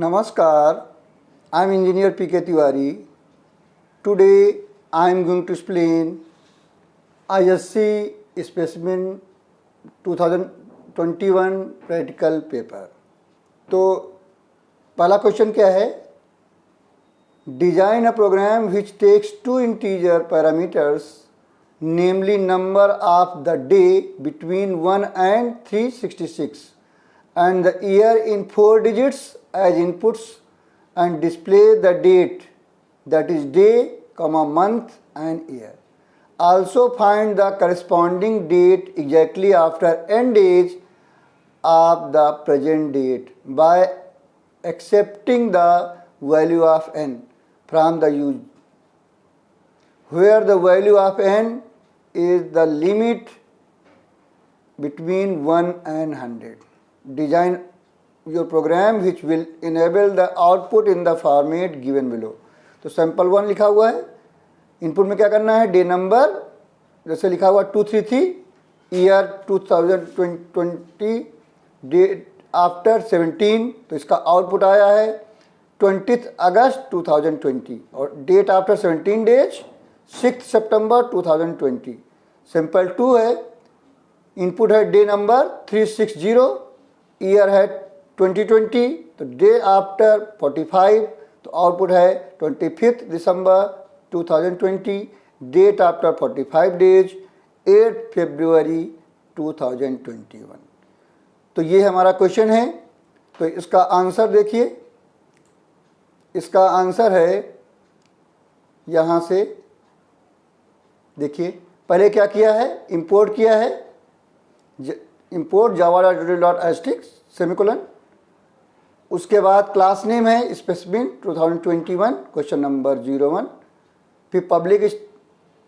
Namaskar, I am Engineer P.K. Tiwari. Today I am going to explain ISC Specimen 2021 Practical Paper. तो पहला question क्या है? Design a program which takes two integer parameters, namely number of the day between 1 and 366 and the year in 4 digits as inputs and display the date, that is day, month and year. Also find the corresponding date exactly after n days of the present date by accepting the value of n from the use, where the value of n is the limit between 1 and 100. Design your program which will enable the output in the format given below. तो sample 1 लिखा हुआ है, input में क्या करना है, day number जैसे लिखा हुआ 233, ईयर 2020, डेट आफ्टर 17, तो इसका आउटपुट आया है 20 अगस्त 2020 और डेट आफ्टर 17 डेज 6 सितंबर 2020. सैम्पल 2 है, इनपुट है डे नंबर 360, ईयर है 2020, तो डे आफ्टर 45, तो आउटपुट है 25 दिसंबर 2020, डेट आफ्टर 45 डेज 8 फरवरी 2021. तो ये हमारा क्वेश्चन है. तो इसका आंसर देखिए, इसका आंसर है यहाँ से देखिए. पहले क्या किया है, इंपोर्ट किया है, इंपोर्ट java.asterisk सेमीकोलन. उसके बाद क्लास नेम है स्पेसिमेन 2021 क्वेश्चन नंबर 01. फिर public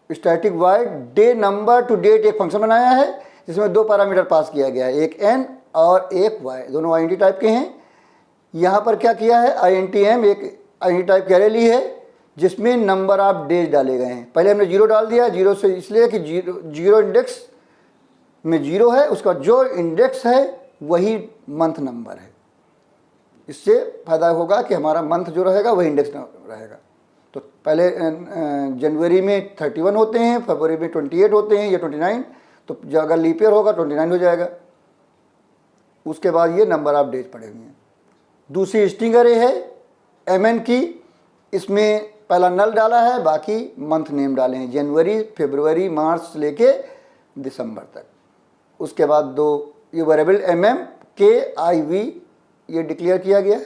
static void day number to date एक फंक्शन बनाया है जिसमें दो पैरामीटर पास किया गया है, एक n और एक y, दोनों आईएनटी टाइप के हैं. यहाँ पर क्या किया है, INTM एक आईएनटी टाइप की अरे ली है जिसमें नंबर ऑफ डेज डाले गए हैं. पहले हमने 0 डाल दिया, 0 से इसलिए कि जीरो इंडेक्स में 0 है, उसका जो इंडेक्स है वही मंथ नंबर है. इससे फ़ायदा होगा कि हमारा मंथ जो रहेगा वही इंडेक्स रहेगा. तो पहले जनवरी में 31 होते हैं, फरवरी में 28 होते हैं या 29, तो अगर लीप ईयर होगा 29 हो जाएगा. उसके बाद ये नंबर ऑफ डेज पड़े हुए हैं. दूसरी स्ट्रिंग अरे है MN की, इसमें पहला नल डाला है, बाकी मंथ नेम डाले हैं, जनवरी, फरवरी, मार्च से लेके दिसंबर तक. उसके बाद दो ये variable MM, K, I, V ये डिक्लेयर किया गया है.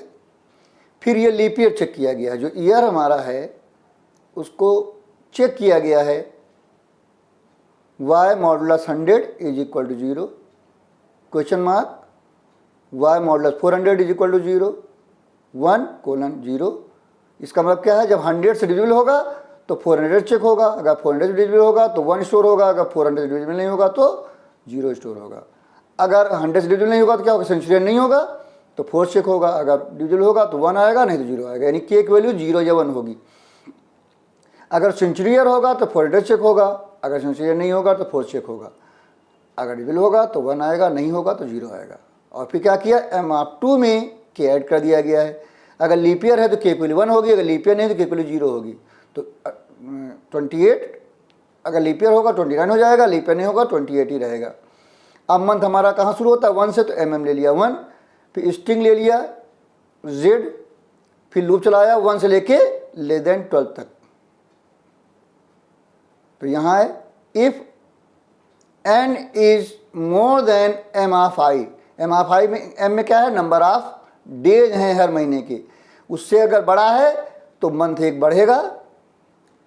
फिर ये लीप ईयर चेक किया गया है, जो ईयर हमारा है उसको चेक किया गया है. y modulus 100 is equal to 0, question mark, y modulus 400 is equal to 0, 1:0. इसका मतलब क्या है, जब 100 से डिविजिबल होगा तो 400 चेक होगा, अगर 400 से डिविजिबल होगा तो 1 स्टोर होगा, अगर 400 से डिविजिबल नहीं होगा तो 0 स्टोर होगा. अगर 100 से डिविजिबल नहीं होगा तो क्या होगा, सेंचुरियन नहीं होगा तो 4 चेक होगा, अगर डिविजिबल होगा तो 1 आएगा, नहीं तो 0 आएगा. यानी k की वैल्यू 0 या 1 होगी. अगर सेंचुरियर होगा तो 400 चेक होगा, अगर सेंचुरियर नहीं होगा तो 4 चेक होगा, अगर डिविजिबल होगा तो 1 आएगा, नहीं होगा तो 0 आएगा. और फिर क्या किया, M2 में k ऐड कर दिया गया है. अगर लीप ईयर है तो k की वैल्यू 1 होगी, अगर लीप ईयर नहीं तो k की वैल्यू 0 होगी. तो 28 अगर लीप ईयर होगा 29 हो जाएगा, लीप ईयर नहीं होगा 28 ही रहेगा. अब मंथ हमारा कहाँ शुरू होता है, 1 से, तो MM ले लिया 1, फिर स्ट्रिंग ले लिया Z, फिर लूप चलाया 1 से लेके लेस देन 12 तक. तो यहाँ है if n is more than M of I. M of I में M में क्या है, नंबर ऑफ डेज हैं हर महीने के, उससे अगर बड़ा है तो मंथ एक बढ़ेगा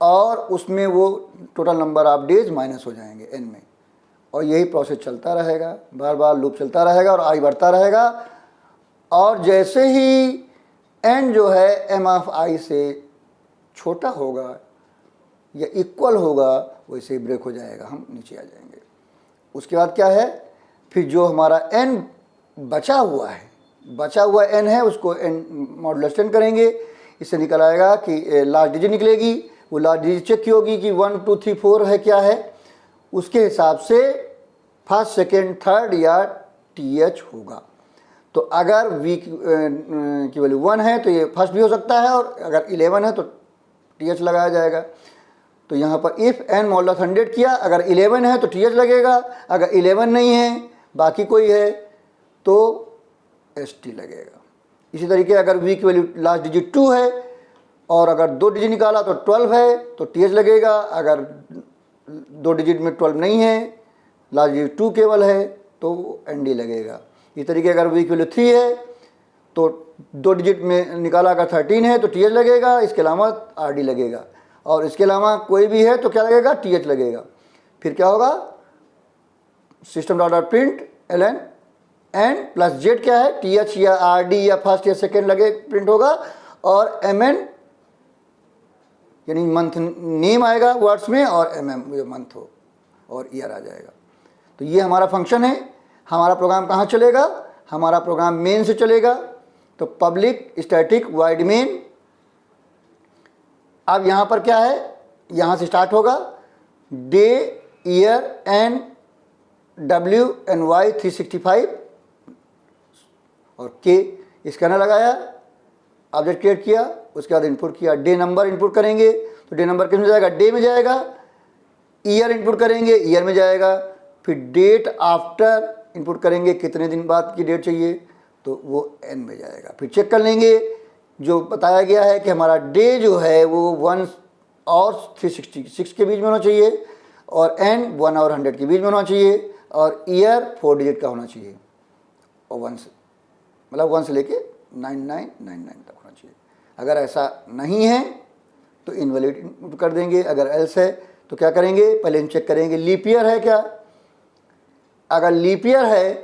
और उसमें वो total number of days minus हो जाएंगे n में. और यही प्रोसेस चलता रहेगा, बार बार लूप चलता रहेगा और I बढ़ता रहेगा. और जैसे ही n जो है M ऑफ I से छोटा होगा या इक्वल होगा वैसे ही ब्रेक हो जाएगा, हम नीचे आ जाएंगे. उसके बाद क्या है, फिर जो हमारा n बचा हुआ n है उसको n मॉडुलस 10 करेंगे. इससे निकल आएगा कि लास्ट डिजिट निकलेगी, वो लास्ट डिजिट चेक की होगी कि 1 2 3 4 है क्या है, उसके हिसाब से फर्स्ट सेकेंड थर्ड या TH होगा. तो अगर v की वैल्यू 1 है तो ये फर्स्ट भी हो सकता है, और अगर 11 है तो th लगाया जाएगा। तो यहाँ पर इफ़ n मॉडुलस 100 किया, अगर 11 है तो th लगेगा, अगर 11 नहीं है बाकी कोई है तो st लगेगा। इसी तरीके अगर v की वैल्यू लास्ट डिजिट 2 है और अगर 2 डिजिट निकाला तो 12 है तो th लगेगा, अगर 2 डिजिट में 12 नहीं है, लास्ट डिजिट 2 केवल है तो nd लगेगा। इस तरीके अगर v की वैल्यू 3 है तो 2 डिजिट में निकाला अगर 13 है तो th लगेगा, इसके अलावा rd लगेगा, और इसके अलावा कोई भी है तो क्या लगेगा, th लगेगा। फिर क्या होगा, system dot print ln n plus Z क्या है, th या rd या फर्स्ट या सेकेंड लगे प्रिंट होगा, और mn यानी मंथ नेम आएगा वर्ड्स में, और mm जो मंथ हो और ईयर आ जाएगा। तो ये हमारा फंक्शन है। हमारा प्रोग्राम कहाँ चलेगा, हमारा प्रोग्राम मेन से चलेगा। तो पब्लिक स्टैटिक वाइड मेन। अब यहाँ पर क्या है, यहाँ से स्टार्ट होगा day year n w and y 365 और k स्कैनर लगाया, ऑब्जेक्ट क्रिएट किया, उसके बाद इनपुट किया। डे नंबर इनपुट करेंगे तो डे नंबर किस में जाएगा, डे में जाएगा। ईयर इनपुट करेंगे, ईयर में जाएगा। फिर डेट आफ्टर इनपुट करेंगे, कितने दिन बाद की डेट चाहिए तो वो n में जाएगा। फिर चेक कर लेंगे, जो बताया गया है कि हमारा डे जो है वो 1 और 366 के बीच में होना चाहिए, और n 1 और 100 के बीच में होना चाहिए, और ईयर 4 डिजिट का होना चाहिए, और 1 से मतलब 1 से लेके 9999 तक होना चाहिए। अगर ऐसा नहीं है तो इनवैलिड इनपुट कर देंगे। अगर एल्स है तो क्या करेंगे, पहले हम चेक करेंगे लीप ईयर है क्या। अगर लीप ईयर है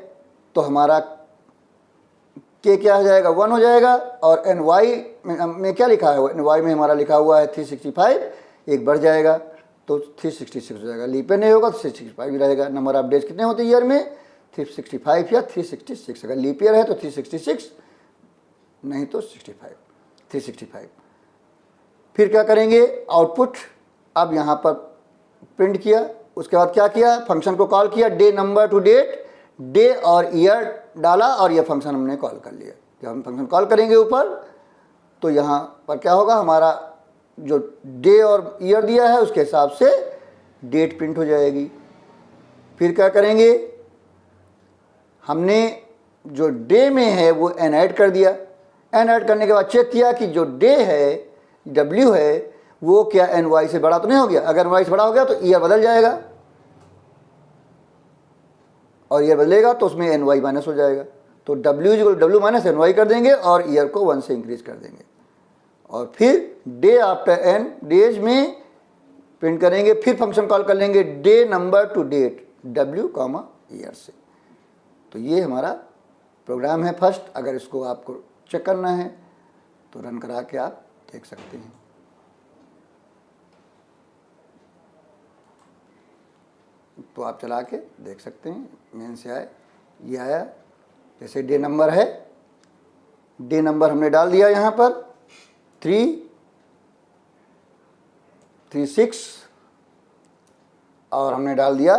तो हमारा के क्या हो जाएगा, 1 हो जाएगा, और एन वाई में क्या लिखा है, एन वाई में हमारा लिखा हुआ है 365, एक बढ़ जाएगा तो 366 हो जाएगा। लीप ईयर नहीं होगा तो 365 ही रहेगा। नंबर ऑफ डेज कितने होते हैं ईयर में, 365 या 366। अगर लीप ईयर है तो 366, नहीं तो 365। फिर क्या करेंगे, आउटपुट अब यहाँ पर प्रिंट किया। उसके बाद क्या किया, फंक्शन को कॉल किया, day number to date, day और ईयर डाला, और यह फंक्शन हमने कॉल कर लिया। जब हम फंक्शन कॉल करेंगे ऊपर तो यहाँ पर क्या होगा, हमारा जो डे और ईयर दिया है उसके हिसाब से डेट प्रिंट हो जाएगी। फिर क्या करेंगे, हमने जो डे में है वो एन ऐड कर दिया। एन ऐड करने के बाद चेक किया कि जो डे है, डब्ल्यू है, वो क्या एन वाई से बड़ा तो नहीं हो गया। अगर वाई से बड़ा हो गया तो ईयर बदल जाएगा, और ईयर बदलेगा तो उसमें एन वाई माइनस हो जाएगा। तो डब्ल्यू माइनस एन वाई कर देंगे और ईयर को 1 से इंक्रीज कर देंगे, और फिर डे आफ्टर एन डेज में प्रिंट करेंगे। फिर फंक्शन कॉल कर लेंगे day number to date, W comma year से। तो ये हमारा प्रोग्राम है फर्स्ट। अगर इसको आपको चेक करना है तो रन करा के आप देख सकते हैं। तो आप चला के देख सकते हैं, मेन से आए, ये आया। जैसे डे नंबर है, डे नंबर हमने डाल दिया यहाँ पर 336, और हमने डाल दिया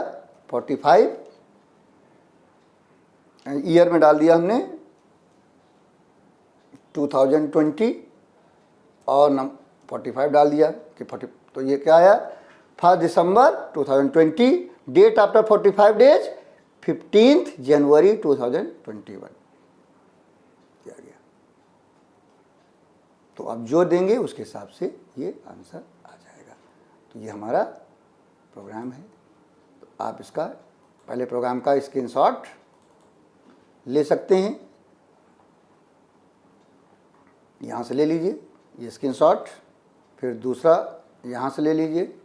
45। ईयर में डाल दिया हमने 2020, और 45 डाल दिया कि 40। तो ये क्या आया, 1 दिसंबर 2020, डेट आफ्टर 45 डेज 15 जनवरी 2021 किया गया। तो आप जो देंगे उसके हिसाब से ये आंसर आ जाएगा। तो ये हमारा प्रोग्राम है। तो आप इसका पहले प्रोग्राम का स्क्रीनशॉट ले सकते हैं, यहाँ से ले लीजिए ये स्क्रीनशॉट। फिर दूसरा यहाँ से ले लीजिए,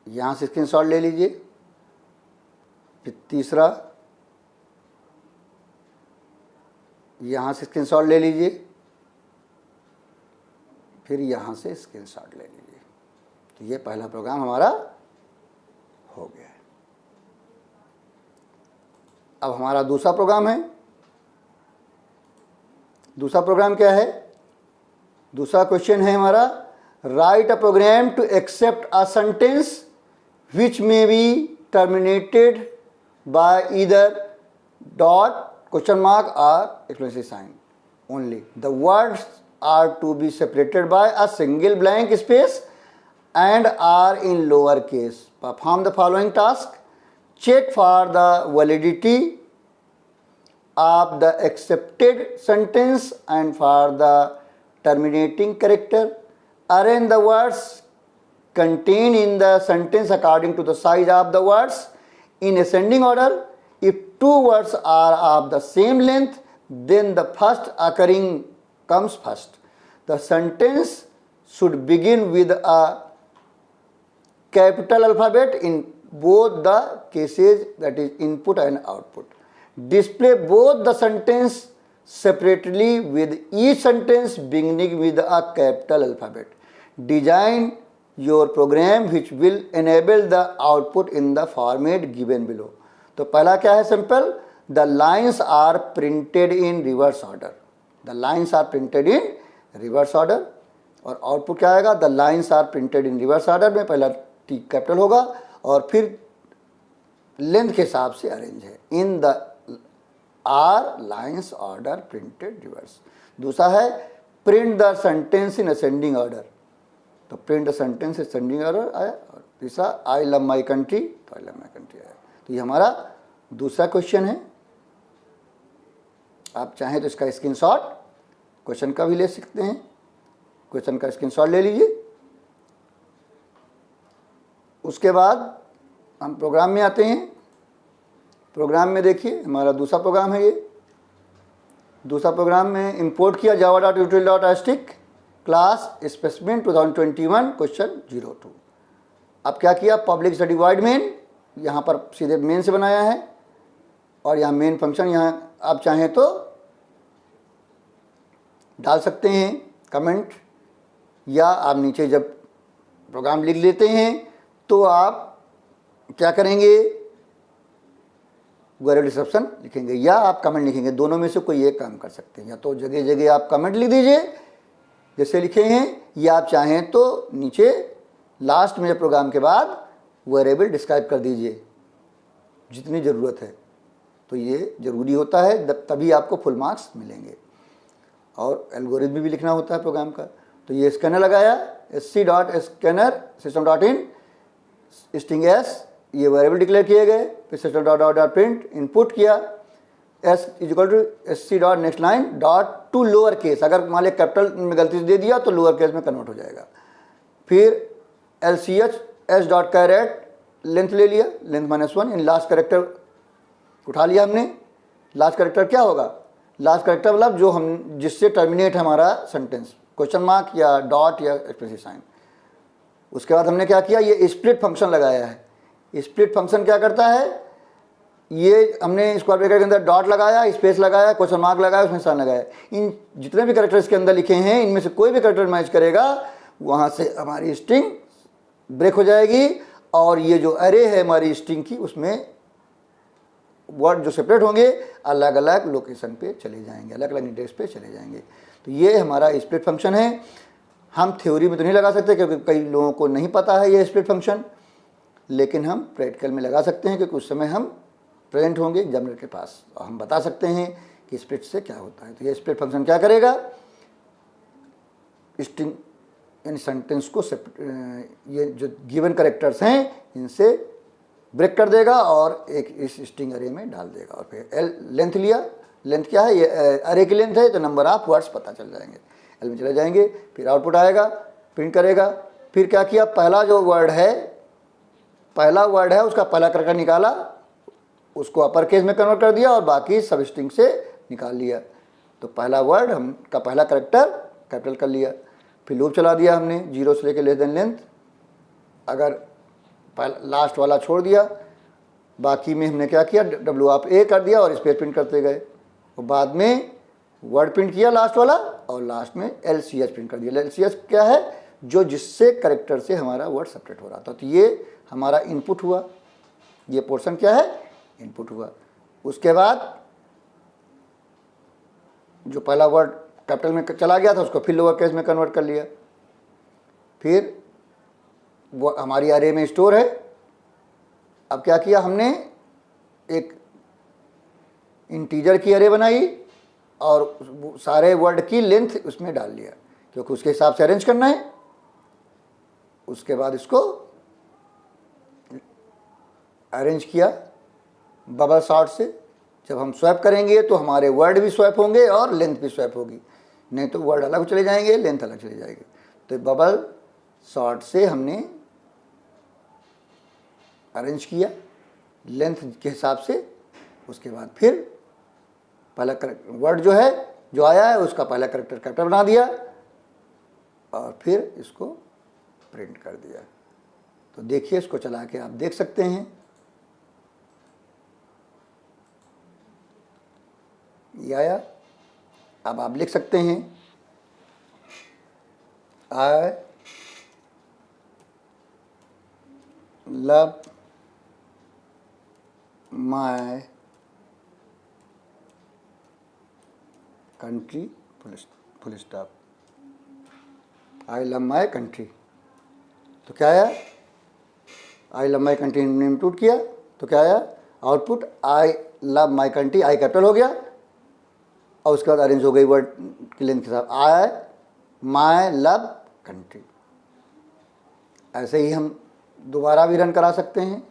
यहाँ से स्क्रीनशॉट ले लीजिए। फिर तीसरा यहाँ से स्क्रीनशॉट ले लीजिए, फिर यहाँ से स्क्रीनशॉट ले लीजिए। तो ये पहला प्रोग्राम हमारा हो गया है। अब हमारा दूसरा प्रोग्राम है। दूसरा प्रोग्राम क्या है, दूसरा क्वेश्चन है हमारा, write a program to accept a sentence which may be terminated by either dot, question mark or exclamation sign only. The words are to be separated by a single blank space and are in lower case. Perform the following task. Check for the validity of the accepted sentence and for the terminating character. Arrange the words contained in the sentence according to the size of the words in ascending order. If two words are of the same length, then the first occurring comes first. The sentence should begin with a capital alphabet in both the cases, that is input and output. Display both the sentence separately with each sentence beginning with a capital alphabet. Design your program which will enable the output in the format given below. तो पहला क्या है simple, the lines are printed in reverse order. The lines are printed in reverse order. और output क्या आएगा, the lines are printed in reverse order में पहला T capital होगा और फिर लेंथ के हिसाब से अरेंज है. In the are lines order printed reverse. दूसरा है print the sentence in ascending order. तो print the sentence ascending order आया. और तीसरा आई लव माई कंट्री, तो आई लव माई कंट्री आया. तो ये हमारा दूसरा क्वेश्चन है. आप चाहें तो इसका स्क्रीनशॉट क्वेश्चन का भी ले सकते हैं. क्वेश्चन का स्क्रीनशॉट ले लीजिए. उसके बाद हम प्रोग्राम में आते हैं. प्रोग्राम में देखिए हमारा दूसरा प्रोग्राम है ये. दूसरा प्रोग्राम में इंपोर्ट किया java.util.astic क्लास स्पेसिफिन 2021 क्वेश्चन 02. अब क्या किया, पब्लिक स्टडी वॉइड मेन, यहाँ पर सीधे मेन से बनाया है. और यहाँ मेन फंक्शन, यहाँ आप चाहें तो डाल सकते हैं कमेंट, या आप नीचे जब प्रोग्राम लिख लेते हैं तो आप क्या करेंगे, वेरिएबल डिस्क्रिप्शन लिखेंगे या आप कमेंट लिखेंगे. दोनों में से कोई एक काम कर सकते हैं. या तो जगह जगह आप कमेंट लिख दीजिए जैसे लिखे हैं, या आप चाहें तो नीचे लास्ट में प्रोग्राम के बाद वेरिएबल डिस्क्राइब कर दीजिए जितनी ज़रूरत है. तो ये ज़रूरी होता है, तभी आपको फुल मार्क्स मिलेंगे. और एल्गोरिथम भी लिखना होता है प्रोग्राम का. तो ये स्कैनर लगाया, sc.scanner system.in स्ट्रिंग एस, ये वेरिएबल डिक्लेयर किए गए. फिर सिस्टम डॉट प्रिंट इनपुट किया, S is equal to sc.nextLine.to lower case. अगर मान लिया कैपिटल में गलती से दे दिया तो लोअर केस में कन्वर्ट हो जाएगा. फिर LCH s.caret लेंथ ले लिया, लेंथ -1 इन लास्ट करेक्टर उठा लिया हमने. लास्ट करेक्टर क्या होगा, लास्ट करेक्टर मतलब जो हम जिससे टर्मिनेट हमारा सेंटेंस, क्वेश्चन मार्क या डॉट या एक्सप्रेसिव साइन. उसके बाद हमने क्या किया, ये स्प्लिट फंक्शन लगाया है. स्प्लिट फंक्शन क्या करता है, ये हमने स्क्वायर ब्रैकेट के अंदर डॉट लगाया, स्पेस लगाया, क्वेश्चन मार्क लगाया, उसमें साइन लगाया. इन जितने भी करेक्टर इसके अंदर लिखे हैं इनमें से कोई भी करेक्टर मैच करेगा वहाँ से हमारी स्ट्रिंग ब्रेक हो जाएगी. और ये जो अरे है हमारी स्ट्रिंग की, उसमें वर्ड जो सेपरेट होंगे अलग अलग लोकेशन पे चले जाएंगे, अलग अलग इंडेक्स पे चले जाएंगे. तो ये हमारा स्प्लिट फंक्शन है. हम थ्योरी में तो नहीं लगा सकते क्योंकि कई लोगों को नहीं पता है ये स्प्लिट फंक्शन, लेकिन हम प्रैक्टिकल में लगा सकते हैं क्योंकि उस समय हम प्रेजेंट होंगे एग्जामिनर के पास और हम बता सकते हैं कि स्प्लिट से क्या होता है. तो ये स्प्लिट फंक्शन क्या करेगा, स्ट्रिंग यानी सेंटेंस को ये जो गिवन करेक्टर्स हैं इनसे ब्रेक कर देगा और एक इस स्ट्रिंग अरे में डाल देगा. और फिर एल लेंथ लिया, लेंथ क्या है, ये अरे की लेंथ है, तो नंबर ऑफ वर्ड्स पता चल जाएंगे, एल में चले जाएंगे. फिर आउटपुट आएगा, प्रिंट करेगा. फिर क्या किया, पहला जो वर्ड है, पहला वर्ड है उसका पहला करेक्टर निकाला, उसको अपर केस में कन्वर्ट कर दिया और बाकी सब स्ट्रिंग से निकाल लिया. तो पहला वर्ड हम का पहला करेक्टर कैपिटल कर लिया. फिर लूप चला दिया हमने 0 से लेकर लेस देन लेंथ. अगर लास्ट वाला छोड़ दिया, बाकी में हमने क्या किया, WA कर दिया और स्पेस प्रिंट करते गए. और बाद में वर्ड प्रिंट किया लास्ट वाला और लास्ट में LCH प्रिंट कर दिया. LCH क्या है, जो जिससे करेक्टर से हमारा वर्ड सेपरेट हो रहा था. तो ये हमारा इनपुट हुआ, ये पोर्शन क्या है, इनपुट हुआ. उसके बाद जो पहला वर्ड कैपिटल में चला गया था उसको फिर लोअर केस में कन्वर्ट कर लिया. फिर वो हमारी अरे में स्टोर है. अब क्या किया हमने, एक इंटीजर की अरे बनाई और सारे वर्ड की लेंथ उसमें डाल लिया, क्योंकि उसके हिसाब से अरेंज करना है। उसके बाद इसको अरेंज किया बबल सॉर्ट से। जब हम स्वैप करेंगे तो हमारे वर्ड भी स्वैप होंगे और लेंथ भी स्वैप होगी, नहीं तो वर्ड अलग चले जाएंगे, लेंथ अलग चले जाएगी। तो बबल सॉर्ट से हमने अरेंज किया लेंथ के हिसाब से। उसके बाद फिर पहला वर्ड जो है जो आया है उसका पहला कैरेक्टर बना दिया और फिर इसको प्रिंट कर दिया। तो देखिए, इसको चला के आप देख सकते हैं, ये आया। अब आप लिख सकते हैं I love my country full stop, I love my country. तो क्या आया, आई लव माई कंट्री ने इंक्लूड किया तो क्या आया output, I love my country, I capital हो गया और उसके बाद अरेंज हो गई वर्ड की लेंथ के साथ, आई माई लव कंट्री। ऐसे ही हम दोबारा भी रन करा सकते हैं।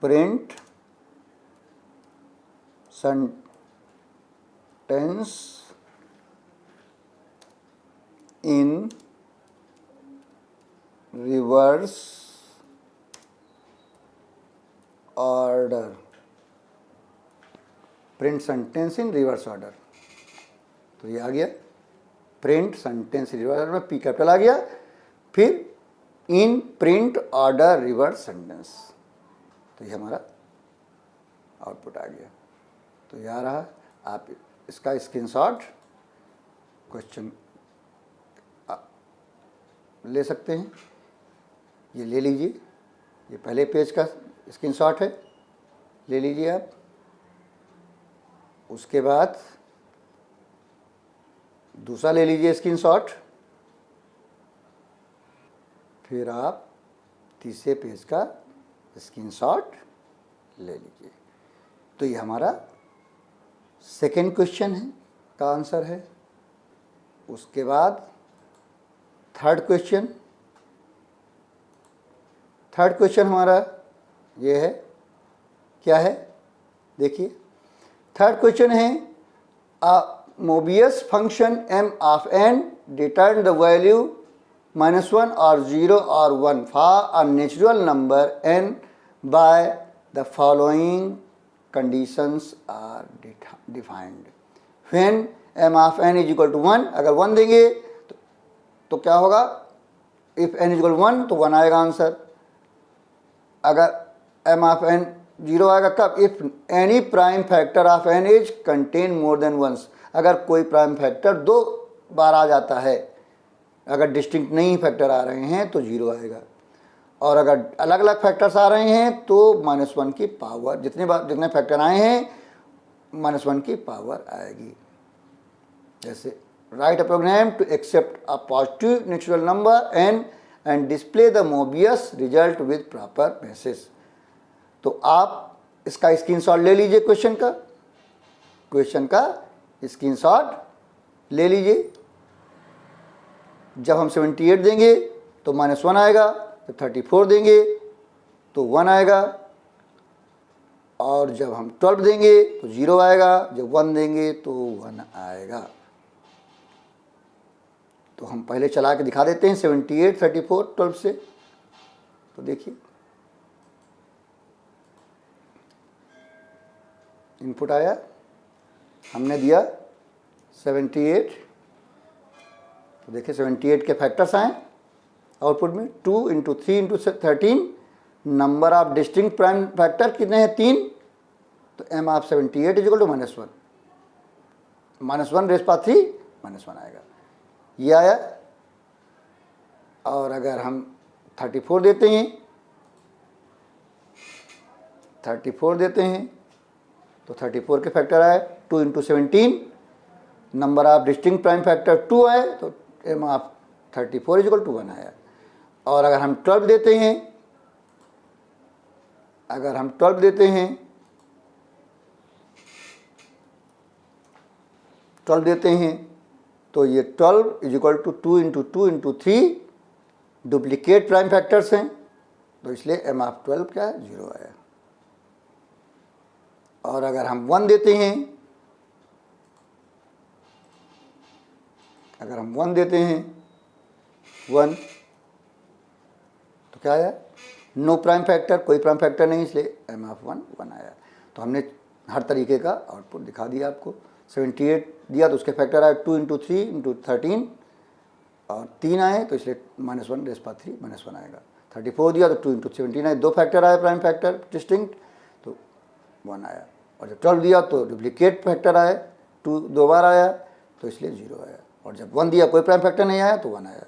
Print sentence in reverse order, print sentence in reverse order. तो ये आ गया print sentence in reverse order में पी कैपिटल आ गया, फिर in print order reverse sentence. तो ये हमारा आउटपुट आ गया। तो यह रहा, आप इसका स्क्रीनशॉट क्वेश्चन ले सकते हैं। ये ले लीजिए, ये पहले पेज का स्क्रीनशॉट है, ले लीजिए आप। उसके बाद दूसरा ले लीजिए स्क्रीनशॉट, फिर आप तीसरे पेज का स्क्रीनशॉट ले लीजिए। तो ये हमारा सेकेंड क्वेश्चन है का आंसर है। उसके बाद थर्ड क्वेश्चन हमारा ये है, क्या है देखिए। थर्ड क्वेश्चन है a Mobius function m of n return the value -1 और 0 और 1 for a natural number n by the following conditions are defined. When m of n is equal to 1, अगर 1 देंगे तो क्या होगा, if n is equal to 1 तो 1 आएगा answer. अगर m ऑफ n 0 आएगा कब, if any prime factor of n is contain more than once, अगर कोई प्राइम फैक्टर 2 बार आ जाता है, अगर डिस्टिंक्ट नहीं फैक्टर आ रहे हैं तो 0 आएगा, और अगर अलग अलग फैक्टर्स आ रहे हैं तो -1 की पावर, जितने फैक्टर आए हैं -1 की पावर आएगी। जैसे write a program to accept a positive natural number n and display the Mobius result with proper message. तो आप इसका स्क्रीनशॉट ले लीजिए, क्वेश्चन का स्क्रीनशॉट ले लीजिए। जब हम 78 देंगे तो -1 आएगा, जब 34 देंगे तो 1 आएगा, और जब हम 12 देंगे तो 0 आएगा, जब 1 देंगे तो 1 आएगा। तो हम पहले चला के दिखा देते हैं 78, 34, 12 से। तो देखिए इनपुट आया, हमने दिया 78, तो देखिए 78 के फैक्टर्स आए आउटपुट में, 2 × 3 × 13। Number of distinct prime factor कितने हैं, 3। तो m of 78 is equal to -1, -1 raise power 3 -1 आएगा, ये आया। और अगर हम 34 देते हैं, तो 34 के फैक्टर आए 2 × 17। Number of distinct prime factor 2 आए, तो M of 34 is equal to 1 आया। और अगर हम 12 देते हैं, अगर हम 12 देते हैं, 12 देते हैं तो ये 12 is equal to 2 into 2 into 3 duplicate prime factors हैं, तो इसलिए एम ऑफ 12 क्या है, 0 आया। और अगर हम 1 देते हैं, अगर हम 1 देते हैं 1, तो क्या आया, नो प्राइम फैक्टर, कोई प्राइम फैक्टर नहीं, इसलिए एम ऑफ 1 1 आया। तो हमने हर तरीके का आउटपुट दिखा दिया आपको। 78 दिया तो उसके फैक्टर आए 2 इंटू 3 इंटू 13 और 3 आए तो इसलिए -1 रेज़ पावर 3 -1 आएगा। 34 दिया तो 2 इंटू 17 आए, 2 फैक्टर आए प्राइम फैक्टर डिस्टिंक्ट तो 1 आया। और जब 12 दिया तो डुप्लीकेट फैक्टर आए, 2 2 बार आया तो इसलिए 0 आया। और जब 1 दिया कोई प्राइम फैक्टर नहीं आया तो 1 आया।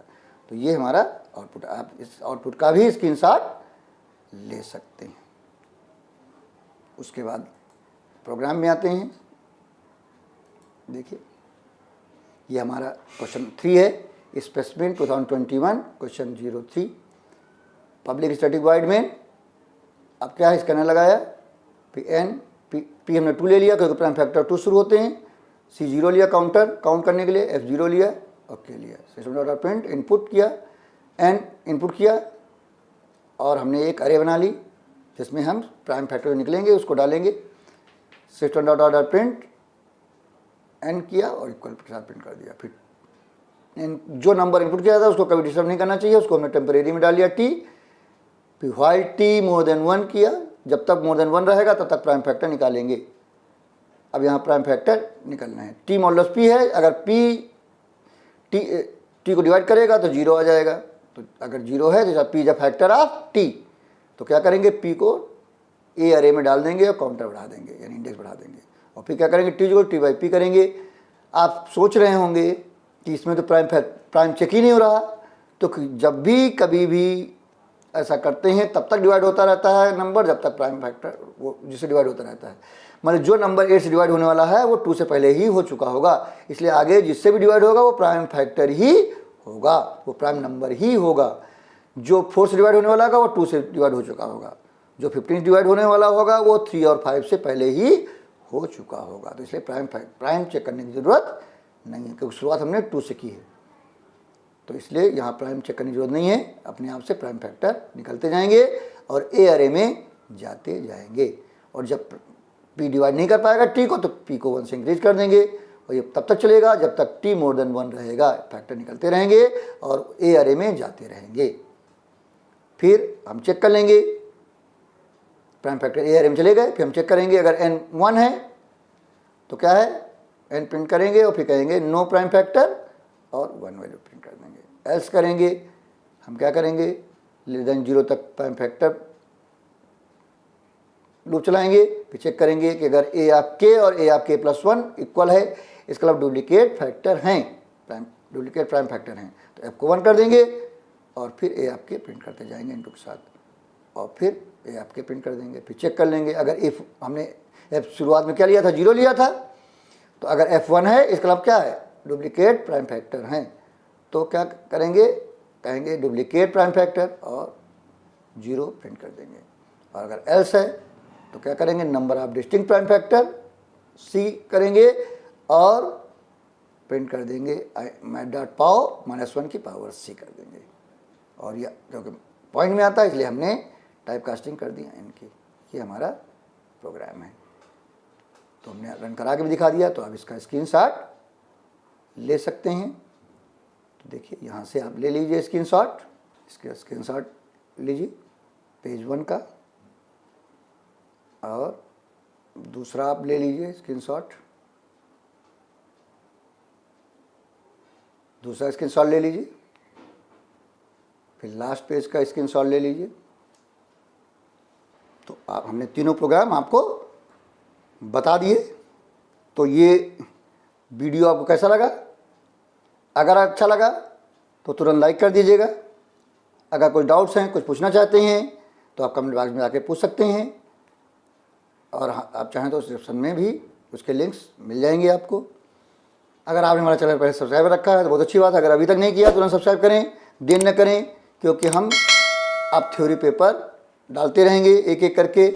तो ये हमारा आउटपुट। आप इस आउटपुट का भी स्क्रीनशॉट ले सकते हैं। उसके बाद प्रोग्राम में आते हैं। देखिए ये हमारा क्वेश्चन 3 है, specimen 2021 question 03 public static void में। अब क्या है, स्कैनर लगाया, पी हमने 2 ले लिया क्योंकि प्राइम फैक्टर 2 शुरू होते हैं, सी 0 लिया काउंटर काउंट करने के लिए, F 0 लिया, ओके लिया, system dot out print input किया, एन इनपुट किया और हमने एक अरे बना ली जिसमें हम प्राइम फैक्टर निकलेंगे उसको डालेंगे, system dot out print n किया और इक्वल के साथ प्रिंट कर दिया। फिर जो नंबर इनपुट किया था उसको कभी डिस्टर्ब नहीं करना चाहिए, उसको हमने टेम्परेरी में डाल दिया टी। फिर व्हाइल टी मोर देन 1 किया, जब तक मोर देन 1 रहेगा तब तक प्राइम फैक्टर निकालेंगे। अब यहाँ प्राइम फैक्टर निकलना है, टी मॉडुलस पी है, अगर पी टी को डिवाइड करेगा तो 0 आ जाएगा। तो अगर 0 है तो P is a factor of T, तो क्या करेंगे, पी को ए अरे में डाल देंगे और काउंटर बढ़ा देंगे यानी इंडेक्स बढ़ा देंगे। और फिर क्या करेंगे, टी को टी बाई पी करेंगे। आप सोच रहे होंगे कि इसमें तो प्राइम चेक ही नहीं हो रहा, तो जब भी कभी भी ऐसा करते हैं तब तक डिवाइड होता रहता है नंबर, जब तक प्राइम फैक्टर वो जिससे डिवाइड होता रहता है। मतलब जो नंबर 8 से डिवाइड होने वाला है वो 2 से पहले ही हो चुका होगा, इसलिए आगे जिससे भी डिवाइड होगा वो प्राइम फैक्टर ही होगा, वो प्राइम नंबर ही होगा। जो 4 से डिवाइड होने वाला होगा वो 2 से डिवाइड हो चुका होगा, जो 15 से डिवाइड होने वाला होगा वो 3 और 5 से पहले ही हो चुका होगा। तो इसलिए प्राइम चेक करने की ज़रूरत नहीं है क्योंकि शुरुआत हमने 2 से की है, तो इसलिए यहाँ प्राइम चेक करने की जरूरत नहीं है, अपने आप से प्राइम फैक्टर निकलते जाएंगे और ए अरे में जाते जाएंगे। और जब पी डिवाइड नहीं कर पाएगा टी को तो पी को 1 से इंक्रीज कर देंगे और ये तब तक चलेगा जब तक टी मोर देन 1 रहेगा, फैक्टर निकलते रहेंगे और ए अरे में जाते रहेंगे। फिर हम चेक कर लेंगे, प्राइम फैक्टर ए अरे में चले गए, फिर हम चेक करेंगे अगर n 1 है तो क्या है, n प्रिंट करेंगे और फिर कहेंगे नो प्राइम फैक्टर और 1 वैल्यू प्रिंट कर देंगे। एल्स करेंगे, हम क्या करेंगे, लेस देन 0 तक प्राइम फैक्टर लूप चलाएंगे, फिर चेक करेंगे कि अगर ए ऑफ के और ए ऑफ के प्लस 1 इक्वल है, इसका मतलब डुप्लीकेट फैक्टर हैं, डुप्लीकेट प्राइम फैक्टर हैं, तो एफ को 1 कर देंगे और फिर ए ऑफ के प्रिंट करते जाएंगे इनटू के साथ और फिर ए ऑफ के प्रिंट कर देंगे। फिर चेक कर लेंगे अगर इफ हमने एफ शुरुआत में क्या लिया था, 0 लिया था, तो अगर F1 है इसका मतलब क्या है, डुप्लीकेट प्राइम फैक्टर हैं, तो क्या करेंगे, कहेंगे डुप्लीकेट प्राइम फैक्टर और 0 प्रिंट कर देंगे। और अगर एल्स है तो क्या करेंगे, number of distinct prime factor C करेंगे और प्रिंट कर देंगे मैट डॉट पाव -1 की पावर C कर देंगे। और यह क्योंकि पॉइंट में आता है इसलिए हमने टाइप कास्टिंग कर दिया इनकी। ये हमारा प्रोग्राम है, तो हमने रन करा के भी दिखा दिया, तो आप इसका स्क्रीनशॉट ले सकते हैं। तो देखिए यहाँ से आप ले लीजिए स्क्रीनशॉट, इसके स्क्रीनशॉट लीजिए पेज 1 का, और दूसरा आप ले लीजिए स्क्रीनशॉट, दूसरा स्क्रीनशॉट ले लीजिए, फिर लास्ट पेज का स्क्रीनशॉट ले लीजिए। तो आप हमने तीनों प्रोग्राम आपको बता दिए। तो ये वीडियो आपको कैसा लगा, अगर अच्छा लगा तो तुरंत लाइक कर दीजिएगा। अगर कोई डाउट्स हैं, कुछ पूछना चाहते हैं तो आप कमेंट बॉक्स में आके पूछ सकते हैं, और आप चाहें तो डिस्क्रिप्शन में भी उसके लिंक्स मिल जाएंगे आपको। अगर आपने हमारा चैनल पहले सब्सक्राइब रखा है तो बहुत अच्छी बात है। अगर अभी तक नहीं किया तो तुरंत सब्सक्राइब करें, देर न करें, क्योंकि हम अब थ्योरी पेपर डालते रहेंगे एक एक करके।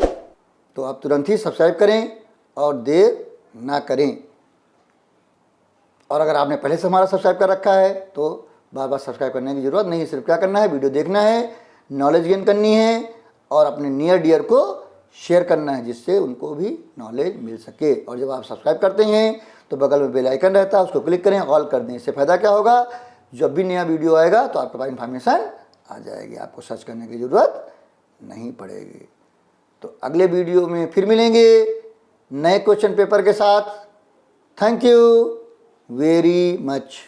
तो आप तुरंत ही सब्सक्राइब करें और देर ना करें। और अगर आपने पहले से हमारा सब्सक्राइब कर रखा है तो बार बार सब्सक्राइब करने की ज़रूरत नहीं। सिर्फ क्या करना है, वीडियो देखना है, नॉलेज गेन करनी है और अपने नियर डियर को शेयर करना है, जिससे उनको भी नॉलेज मिल सके। और जब आप सब्सक्राइब करते हैं तो बगल में बेल आइकन रहता है, उसको क्लिक करें, ऑल कर दें। इससे फ़ायदा क्या होगा, जब भी नया वीडियो आएगा तो आपके पास इन्फॉर्मेशन आ जाएगी, आपको सर्च करने की ज़रूरत नहीं पड़ेगी। तो अगले वीडियो में फिर मिलेंगे नए क्वेश्चन पेपर के साथ। Thank you very much.